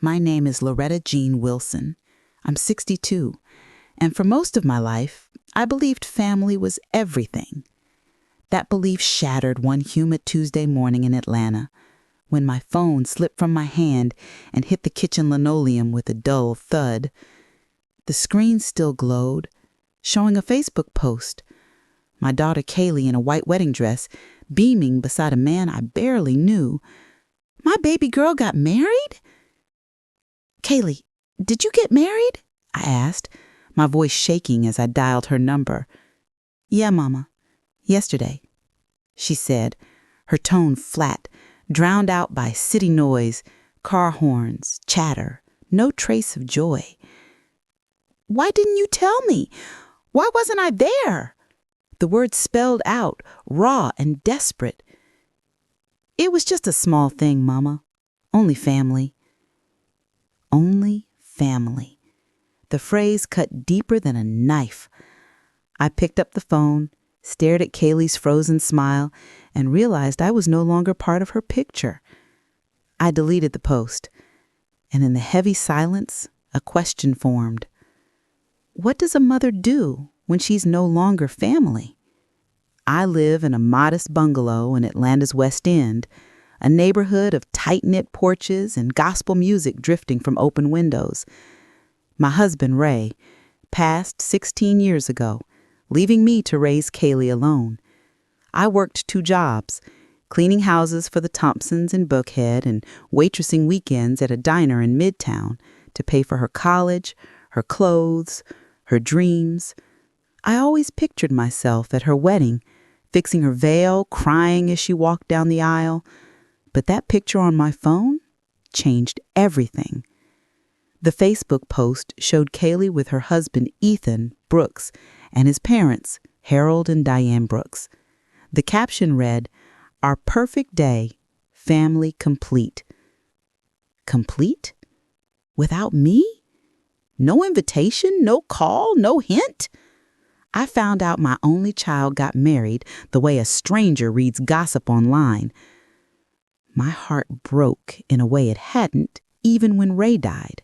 My name is Loretta Jean Wilson. I'm 62, and for most of my life, I believed family was everything. That belief shattered one humid Tuesday morning in Atlanta when my phone slipped from my hand and hit the kitchen linoleum with a dull thud. The screen still glowed, showing a Facebook post. My daughter Kaylee in a white wedding dress, beaming beside a man I barely knew. My baby girl got married? Kaylee, did you get married? I asked, my voice shaking as I dialed her number. Yeah, Mama. Yesterday, she said, her tone flat, drowned out by city noise, car horns, chatter, no trace of joy. Why didn't you tell me? Why wasn't I there? The words spelled out, raw and desperate. It was just a small thing, Mama. Only family. Only family. The phrase cut deeper than a knife. I picked up the phone, stared at Kaylee's frozen smile, and realized I was no longer part of her picture. I deleted the post, and in the heavy silence, a question formed. What does a mother do when she's no longer family? I live in a modest bungalow in Atlanta's West End, a neighborhood of tight-knit porches and gospel music drifting from open windows. My husband, Ray, passed 16 years ago, leaving me to raise Kaylee alone. I worked 2 jobs, cleaning houses for the Thompsons in Buckhead and waitressing weekends at a diner in Midtown to pay for her college, her clothes, her dreams. I always pictured myself at her wedding, fixing her veil, crying as she walked down the aisle. But that picture on my phone changed everything. The Facebook post showed Kaylee with her husband, Ethan Brooks, and his parents, Harold and Diane Brooks. The caption read, "Our perfect day, family complete." Complete? Without me? No invitation, no call, no hint? I found out my only child got married the way a stranger reads gossip online. My heart broke in a way it hadn't even when Ray died.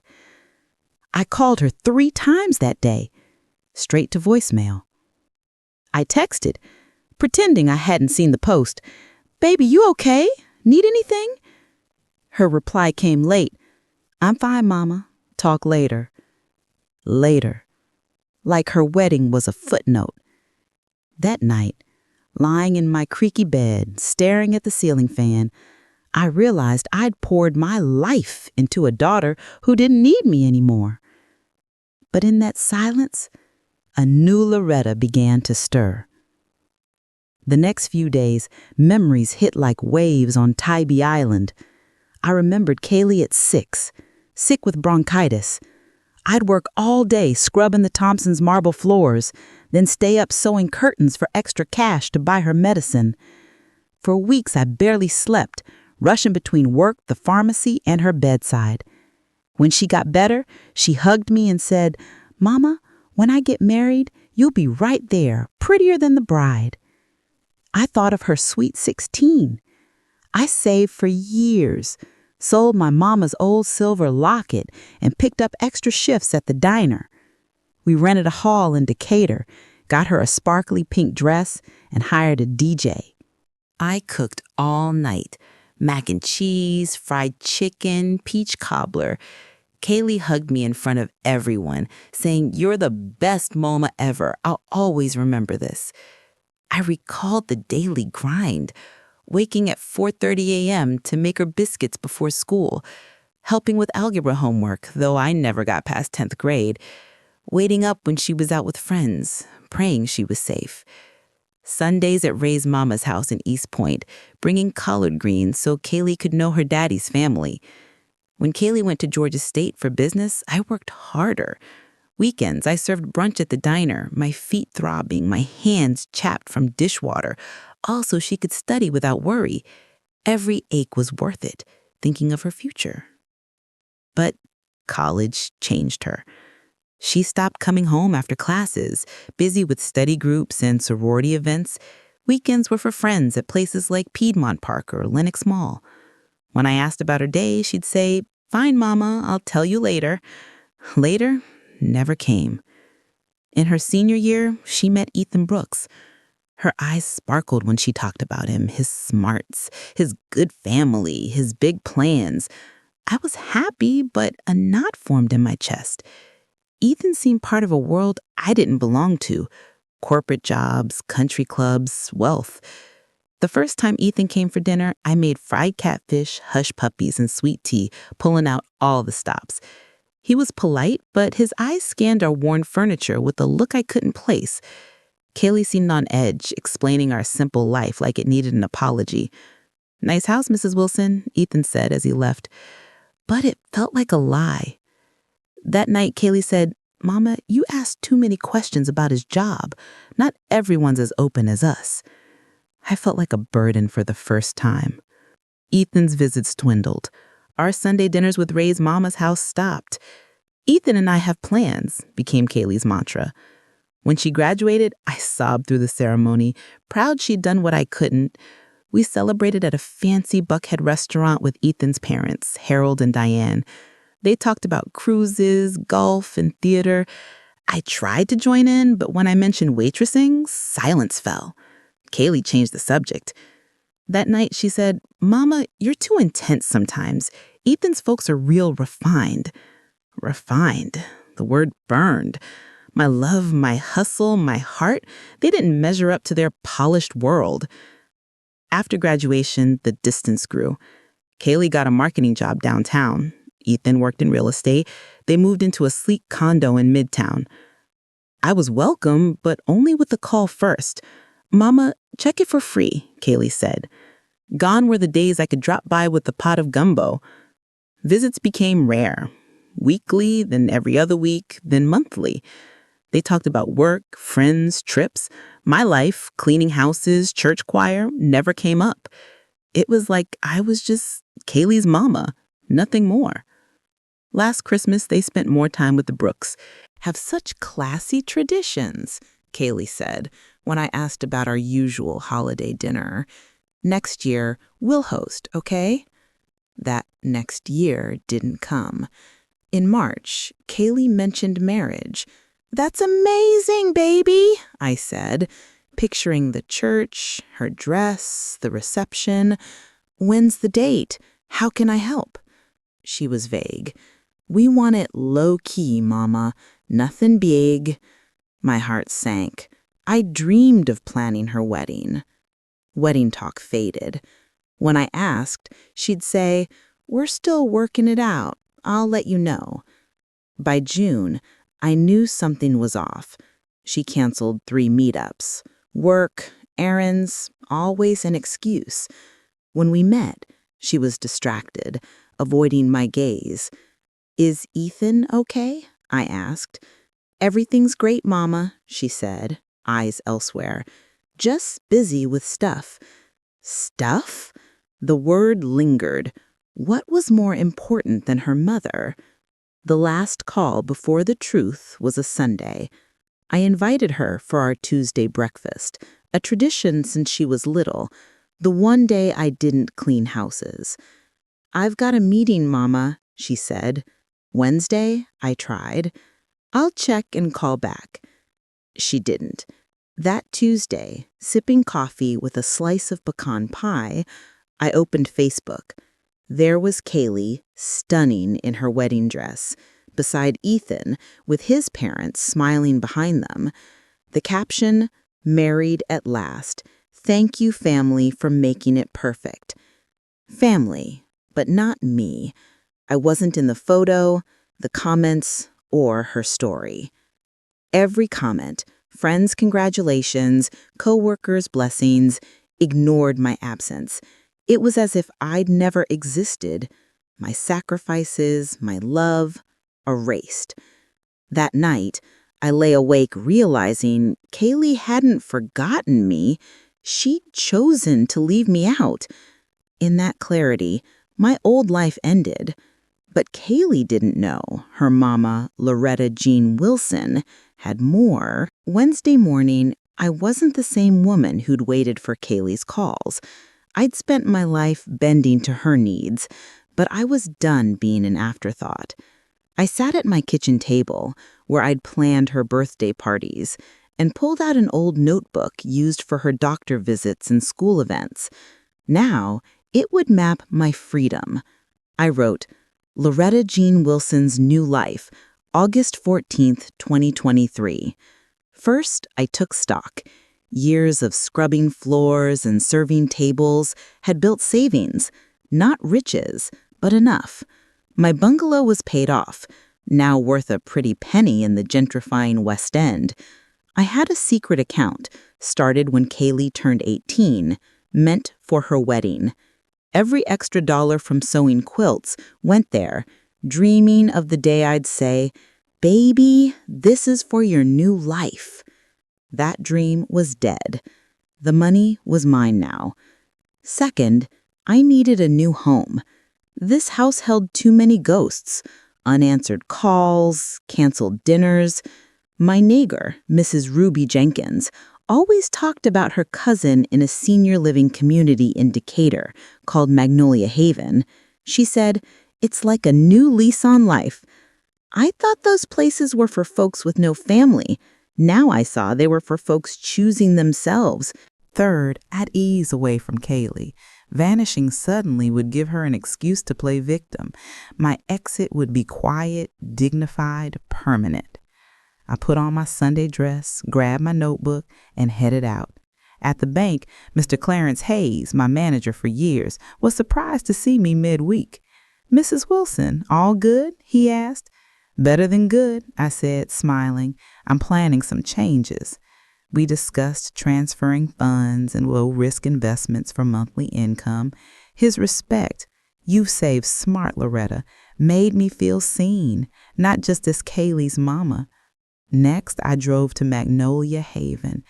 I called her 3 times that day, straight to voicemail. I texted, pretending I hadn't seen the post. "Baby, you okay? Need anything?" Her reply came late. "I'm fine, Mama. Talk later." Later. Like her wedding was a footnote. That night, lying in my creaky bed, staring at the ceiling fan, I realized I'd poured my life into a daughter who didn't need me anymore. But in that silence, a new Loretta began to stir. The next few days, memories hit like waves on Tybee Island. I remembered Kaylee at 6, sick with bronchitis. I'd work all day scrubbing the Thompsons' marble floors, then stay up sewing curtains for extra cash to buy her medicine. For weeks, I barely slept, rushing between work, the pharmacy, and her bedside. When she got better, she hugged me and said, "Mama, when I get married, you'll be right there, prettier than the bride." I thought of her sweet 16. I saved for years, sold my mama's old silver locket, and picked up extra shifts at the diner. We rented a hall in Decatur, got her a sparkly pink dress, and hired a DJ. I cooked all night. Mac and cheese, fried chicken, peach cobbler. Kaylee hugged me in front of everyone, saying, "You're the best mama ever. I'll always remember this." I recalled the daily grind, waking at 4:30 a.m. to make her biscuits before school, helping with algebra homework, though I never got past 10th grade, waiting up when she was out with friends, praying she was safe. Sundays at Ray's mama's house in East Point, bringing collard greens so Kaylee could know her daddy's family. When Kaylee went to Georgia State for business, I worked harder. Weekends, I served brunch at the diner, my feet throbbing, my hands chapped from dishwater, all so she could study without worry. Every ache was worth it, thinking of her future. But college changed her. She stopped coming home after classes, busy with study groups and sorority events. Weekends were for friends at places like Piedmont Park or Lenox Mall. When I asked about her day, she'd say, Fine, Mama, I'll tell you later. Later never came. In her senior year, she met Ethan Brooks. Her eyes sparkled when she talked about him, his smarts, his good family, his big plans. I was happy, but a knot formed in my chest. Ethan seemed part of a world I didn't belong to. Corporate jobs, country clubs, wealth. The first time Ethan came for dinner, I made fried catfish, hush puppies, and sweet tea, pulling out all the stops. He was polite, but his eyes scanned our worn furniture with a look I couldn't place. Kaylee seemed on edge, explaining our simple life like it needed an apology. "Nice house, Mrs. Wilson," Ethan said as he left. But it felt like a lie. That night, Kaylee said, "Mama, you asked too many questions about his job. Not everyone's as open as us." I felt like a burden for the first time. Ethan's visits dwindled. Our Sunday dinners with Ray's mama's house stopped. "Ethan and I have plans," became Kaylee's mantra. When she graduated, I sobbed through the ceremony, proud she'd done what I couldn't. We celebrated at a fancy Buckhead restaurant with Ethan's parents, Harold and Diane. They talked about cruises, golf, and theater. I tried to join in, but when I mentioned waitressing, silence fell. Kaylee changed the subject. That night, she said, "Mama, you're too intense sometimes. Ethan's folks are real refined." Refined. The word burned. My love, my hustle, my heart, they didn't measure up to their polished world. After graduation, the distance grew. Kaylee got a marketing job downtown. Ethan worked in real estate. They moved into a sleek condo in Midtown. I was welcome, but only with the call first. "Mama, check it for free," Kaylee said. Gone were the days I could drop by with a pot of gumbo. Visits became rare. Weekly, then every other week, then monthly. They talked about work, friends, trips. My life, cleaning houses, church choir, never came up. It was like I was just Kaylee's mama, nothing more. Last Christmas, they spent more time with the Brooks. "Have such classy traditions," Kaylee said when I asked about our usual holiday dinner. "Next year, we'll host, okay?" That next year didn't come. In March, Kaylee mentioned marriage. "That's amazing, baby," I said, picturing the church, her dress, the reception. "When's the date? How can I help?" She was vague. "We want it low-key, Mama. Nothing big." My heart sank. I dreamed of planning her wedding. Wedding talk faded. When I asked, she'd say, "We're still working it out. I'll let you know." By June, I knew something was off. She canceled 3 meetups. Work, errands, always an excuse. When we met, she was distracted, avoiding my gaze. "Is Ethan okay?" I asked. "Everything's great, Mama," she said, eyes elsewhere. "Just busy with stuff." Stuff? The word lingered. What was more important than her mother? The last call before the truth was a Sunday. I invited her for our Tuesday breakfast, a tradition since she was little, the one day I didn't clean houses. "I've got a meeting, Mama," she said. "Wednesday?" I tried. "I'll check and call back." She didn't. That Tuesday, sipping coffee with a slice of pecan pie, I opened Facebook. There was Kaylee, stunning in her wedding dress, beside Ethan, with his parents smiling behind them. The caption, "Married at last. Thank you, family, for making it perfect." Family, but not me. I wasn't in the photo, the comments, or her story. Every comment, friends' congratulations, co-workers' blessings, ignored my absence. It was as if I'd never existed. My sacrifices, my love, erased. That night, I lay awake realizing Kaylee hadn't forgotten me. She'd chosen to leave me out. In that clarity, my old life ended. But Kaylee didn't know her mama, Loretta Jean Wilson, had more. Wednesday morning, I wasn't the same woman who'd waited for Kaylee's calls. I'd spent my life bending to her needs, But I was done being an afterthought. I sat at my kitchen table, where I'd planned her birthday parties, and pulled out an old notebook used for her doctor visits and school events. Now, it would map my freedom. I wrote, Loretta Jean Wilson's New Life, August 14th, 2023. First, I took stock. Years of scrubbing floors and serving tables had built savings, not riches, but enough. My bungalow was paid off, now worth a pretty penny in the gentrifying West End. I had a secret account, started when Kaylee turned 18, meant for her wedding. Every extra dollar from sewing quilts went there, dreaming of the day I'd say, "Baby, this is for your new life." That dream was dead. The money was mine now. Second, I needed a new home. This house held too many ghosts, unanswered calls, canceled dinners. My neighbor, Mrs. Ruby Jenkins, always talked about her cousin in a senior living community in Decatur called Magnolia Haven. She said, "It's like a new lease on life." I thought those places were for folks with no family. Now I saw they were for folks choosing themselves. Third, at ease away from Kaylee. Vanishing suddenly would give her an excuse to play victim. My exit would be quiet, dignified, permanent. I put on my Sunday dress, grabbed my notebook, and headed out. At the bank, Mr. Clarence Hayes, my manager for years, was surprised to see me midweek. "Mrs. Wilson, all good?" he asked. "Better than good," I said, smiling. "I'm planning some changes." We discussed transferring funds and low-risk investments for monthly income. His respect, "You've saved smart, Loretta," made me feel seen, not just as Kaylee's mama. Next, I drove to Magnolia Haven.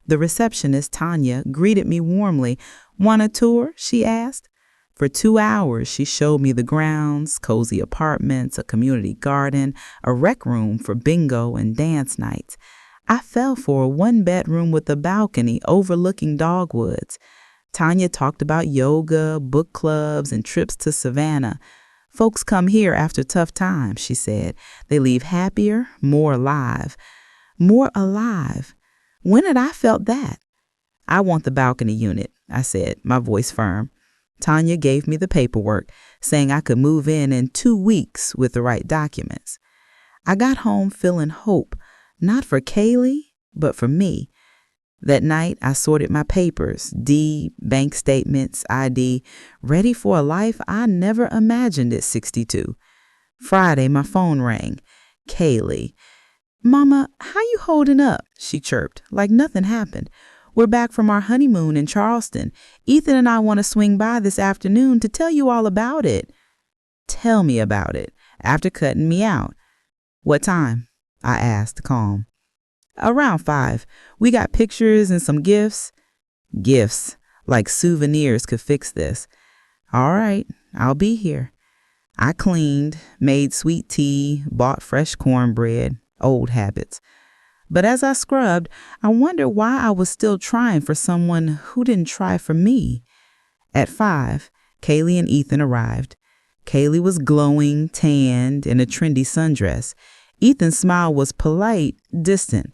The receptionist, Tanya, greeted me warmly. "Want a tour?" she asked. For 2 hours, she showed me the grounds, cozy apartments, a community garden, a rec room for bingo and dance nights. I fell for a 1-bedroom with a balcony overlooking dogwoods. Tanya talked about yoga, book clubs, and trips to Savannah. "Folks come here after tough times," she said. "They leave happier, more alive." More alive. When had I felt that? "I want the balcony unit," I said, my voice firm. Tanya gave me the paperwork, saying I could move in 2 weeks with the right documents. I got home feeling hope, not for Kaylee, but for me. That night, I sorted my papers, deed, bank statements, ID, ready for a life I never imagined at 62. Friday, my phone rang. Kaylee. "Mama, how you holding up?" she chirped, like nothing happened. "We're back from our honeymoon in Charleston. Ethan and I want to swing by this afternoon to tell you all about it." "Tell me about it," after cutting me out. "What time?" I asked, calm. "Around 5. We got pictures and some gifts." "Gifts, like souvenirs could fix this." "All right, I'll be here." I cleaned, made sweet tea, bought fresh cornbread, old habits. But as I scrubbed, I wondered why I was still trying for someone who didn't try for me. At 5, Kaylee and Ethan arrived. Kaylee was glowing, tanned, in a trendy sundress. Ethan's smile was polite, distant.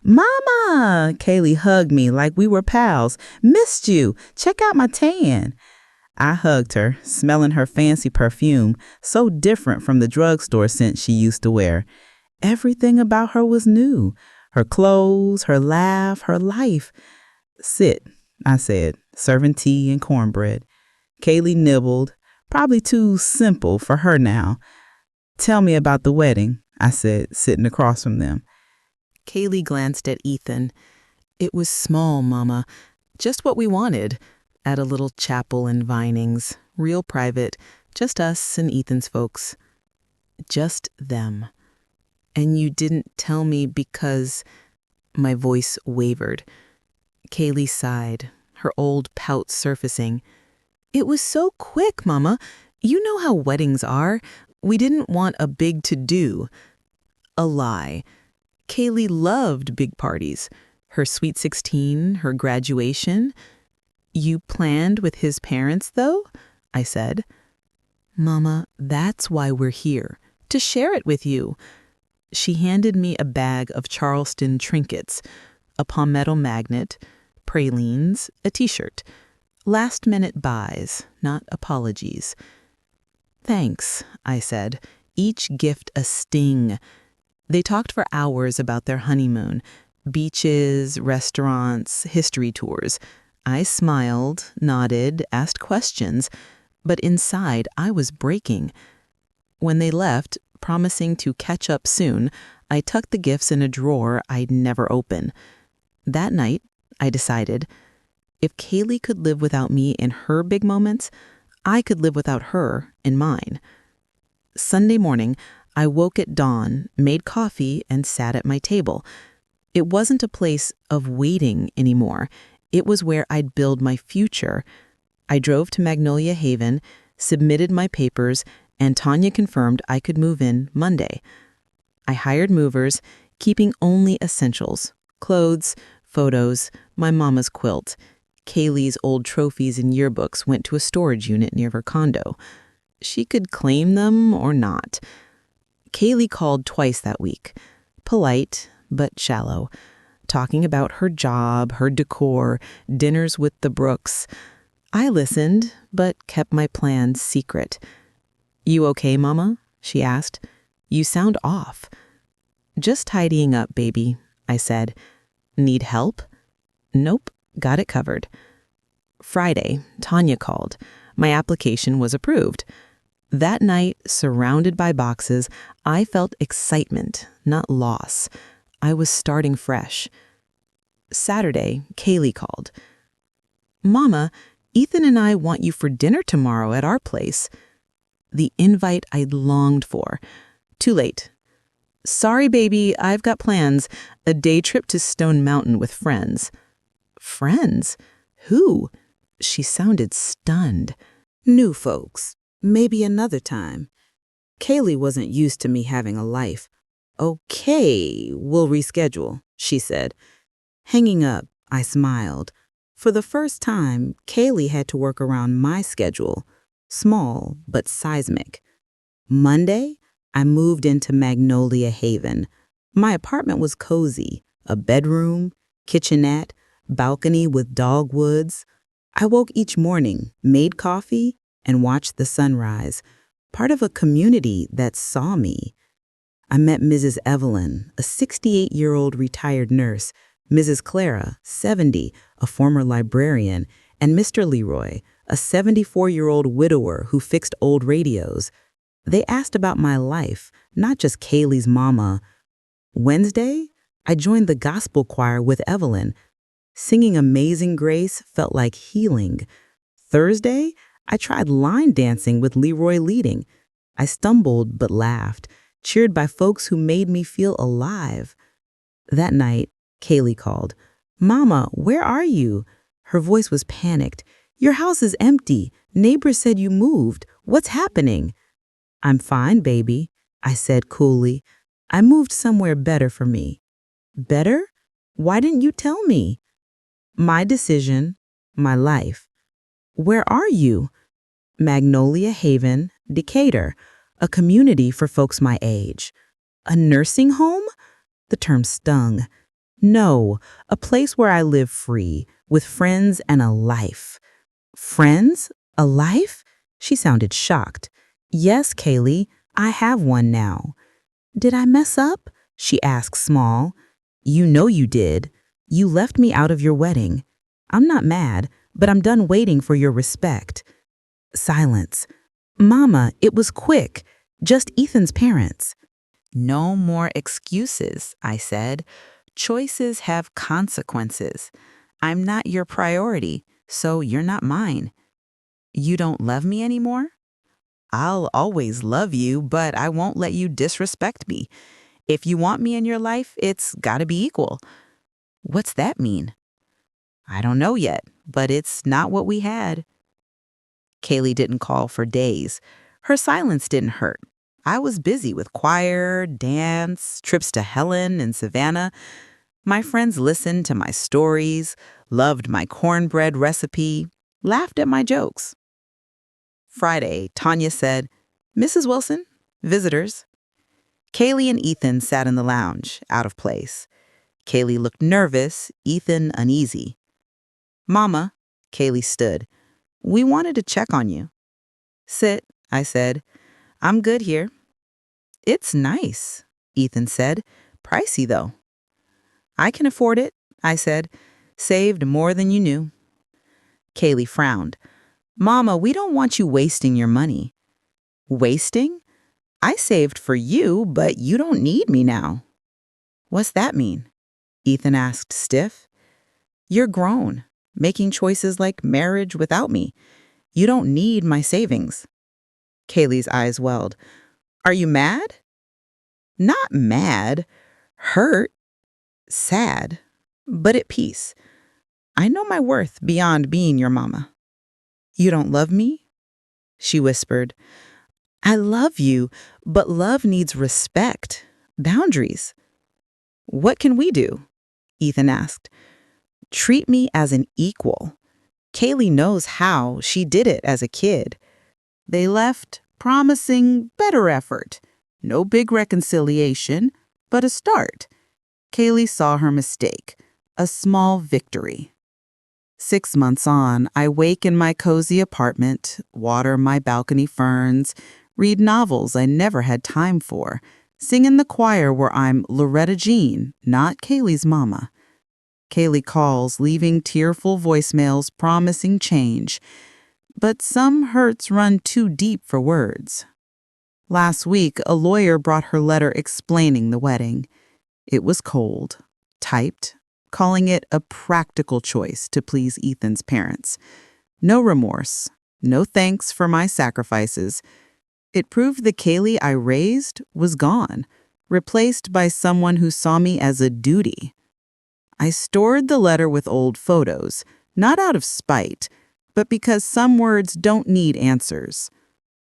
"Mama!" Kaylee hugged me like we were pals. "Missed you. Check out my tan." I hugged her, smelling her fancy perfume, so different from the drugstore scent she used to wear. Everything about her was new. Her clothes, her laugh, her life. "Sit," I said, serving tea and cornbread. Kaylee nibbled, probably too simple for her now. "Tell me about the wedding," I said, sitting across from them. Kaylee glanced at Ethan. "It was small, Mama. Just what we wanted. At a little chapel in Vinings. Real private. Just us and Ethan's folks. Just them. And you didn't tell me because..." My voice wavered. Kaylee sighed, her old pout surfacing. "It was so quick, Mama. You know how weddings are. We didn't want a big to-do." A lie. Kaylee loved big parties. Her sweet 16, her graduation. "You planned with his parents, though?" I said. Mama, that's why we're here, to share it with you. She handed me a bag of Charleston trinkets, a palmetto magnet, pralines, a t-shirt. Last-minute buys, not apologies. Thanks, I said, each gift a sting. They talked for hours about their honeymoon, beaches, restaurants, history tours. I smiled, nodded, asked questions, but inside I was breaking. When they left, promising to catch up soon, I tucked the gifts in a drawer I'd never open. That night, I decided, if Kaylee could live without me in her big moments, I could live without her in mine. Sunday morning, I woke at dawn, made coffee, and sat at my table. It wasn't a place of waiting anymore. It was where I'd build my future. I drove to Magnolia Haven, submitted my papers, and Tanya confirmed I could move in Monday. I hired movers, keeping only essentials: clothes, photos, my mama's quilt. Kaylee's old trophies and yearbooks went to a storage unit near her condo. She could claim them or not. Kaylee called twice that week, polite but shallow, talking about her job, her decor, dinners with the Brooks. I listened, but kept my plans secret. "You okay, Mama?" she asked. "You sound off." "Just tidying up, baby," I said. "Need help?" "Nope, got it covered." Friday, Tanya called. My application was approved. That night, surrounded by boxes, I felt excitement, not loss. I was starting fresh. Saturday, Kaylee called. "Mama, Ethan and I want you for dinner tomorrow at our place." The invite I'd longed for. Too late. "Sorry, baby, I've got plans. A day trip to Stone Mountain with friends." "Friends? Who?" She sounded stunned. New folks. Maybe another time. Kaylee wasn't used to me having a life. "Okay, we'll reschedule," she said. Hanging up, I smiled. For the first time, Kaylee had to work around my schedule. Small, but seismic. Monday, I moved into Magnolia Haven. My apartment was cozy. A bedroom, kitchenette, balcony with dogwoods. I woke each morning, made coffee, and watched the sunrise, part of a community that saw me. I met Mrs. Evelyn, a 68-year-old retired nurse, Mrs. Clara, 70, a former librarian, and Mr. Leroy, a 74-year-old widower who fixed old radios. They asked about my life, not just Kaylee's mama. Wednesday, I joined the gospel choir with Evelyn. Singing Amazing Grace felt like healing. Thursday, I tried line dancing with Leroy leading. I stumbled but laughed, cheered by folks who made me feel alive. That night, Kaylee called. "Mama, where are you?" Her voice was panicked. "Your house is empty. Neighbors said you moved. What's happening?" "I'm fine, baby," I said coolly. "I moved somewhere better for me." "Better? Why didn't you tell me?" "My decision, my life." "Where are you?" "Magnolia Haven, Decatur, a community for folks my age." "A nursing home?" The term stung. "No, a place where I live free, with friends and a life." "Friends? A life?" She sounded shocked. "Yes, Kaylee, I have one now." "Did I mess up?" she asked small. "You know you did. You left me out of your wedding. I'm not mad, but I'm done waiting for your respect." Silence. "Mama, it was quick. Just Ethan's parents." "No more excuses," I said. "Choices have consequences. I'm not your priority, so you're not mine." "You don't love me anymore?" "I'll always love you, but I won't let you disrespect me. If you want me in your life, it's gotta be equal." "What's that mean?" "I don't know yet, but it's not what we had." Kaylee didn't call for days. Her silence didn't hurt. I was busy with choir, dance, trips to Helen and Savannah. My friends listened to my stories, loved my cornbread recipe, laughed at my jokes. Friday, Tanya said, "Mrs. Wilson, visitors." Kaylee and Ethan sat in the lounge, out of place. Kaylee looked nervous, Ethan uneasy. "Mama," Kaylee stood, "we wanted to check on you." "Sit," I said. "I'm good here." "It's nice," Ethan said. "Pricey, though." "I can afford it," I said. "Saved more than you knew." Kaylee frowned. "Mama, we don't want you wasting your money." "Wasting? I saved for you, but you don't need me now." "What's that mean?" Ethan asked, stiff. "You're grown, making choices like marriage without me. You don't need my savings." Kaylee's eyes welled. "Are you mad?" "Not mad. Hurt. Sad. But at peace. I know my worth beyond being your mama." "You don't love me?" She whispered. "I love you, but love needs respect, boundaries." "What can we do?" Ethan asked. "Treat me as an equal. Kaylee knows how. She did it as a kid." They left, promising better effort. No big reconciliation, but a start. Kaylee saw her mistake, a small victory. 6 months on, I wake in my cozy apartment, water my balcony ferns, read novels I never had time for, sing in the choir where I'm Loretta Jean, not Kaylee's mama. Kaylee calls, leaving tearful voicemails promising change, but some hurts run too deep for words. Last week, a lawyer brought her letter explaining the wedding. It was cold, typed, calling it a practical choice to please Ethan's parents. No remorse, no thanks for my sacrifices. It proved the Kaylee I raised was gone, replaced by someone who saw me as a duty. I stored the letter with old photos, not out of spite, but because some words don't need answers.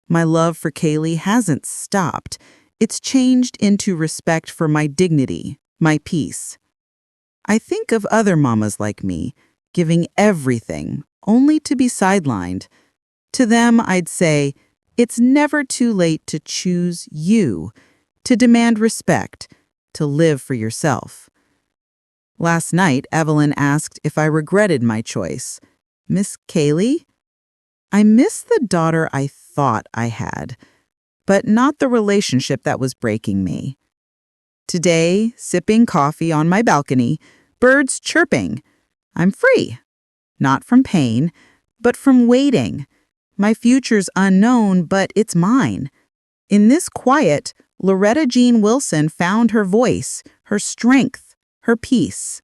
My love for Kaylee hasn't stopped. It's changed into respect for my dignity, my peace. I think of other mamas like me, giving everything, only to be sidelined. To them, I'd say, it's never too late to choose you, to demand respect, to live for yourself. Last night, Evelyn asked if I regretted my choice. "Miss Kaylee?" I miss the daughter I thought I had, but not the relationship that was breaking me. Today, sipping coffee on my balcony, birds chirping. I'm free. Not from pain, but from waiting. My future's unknown, but it's mine. In this quiet, Loretta Jean Wilson found her voice, her strength, her peace.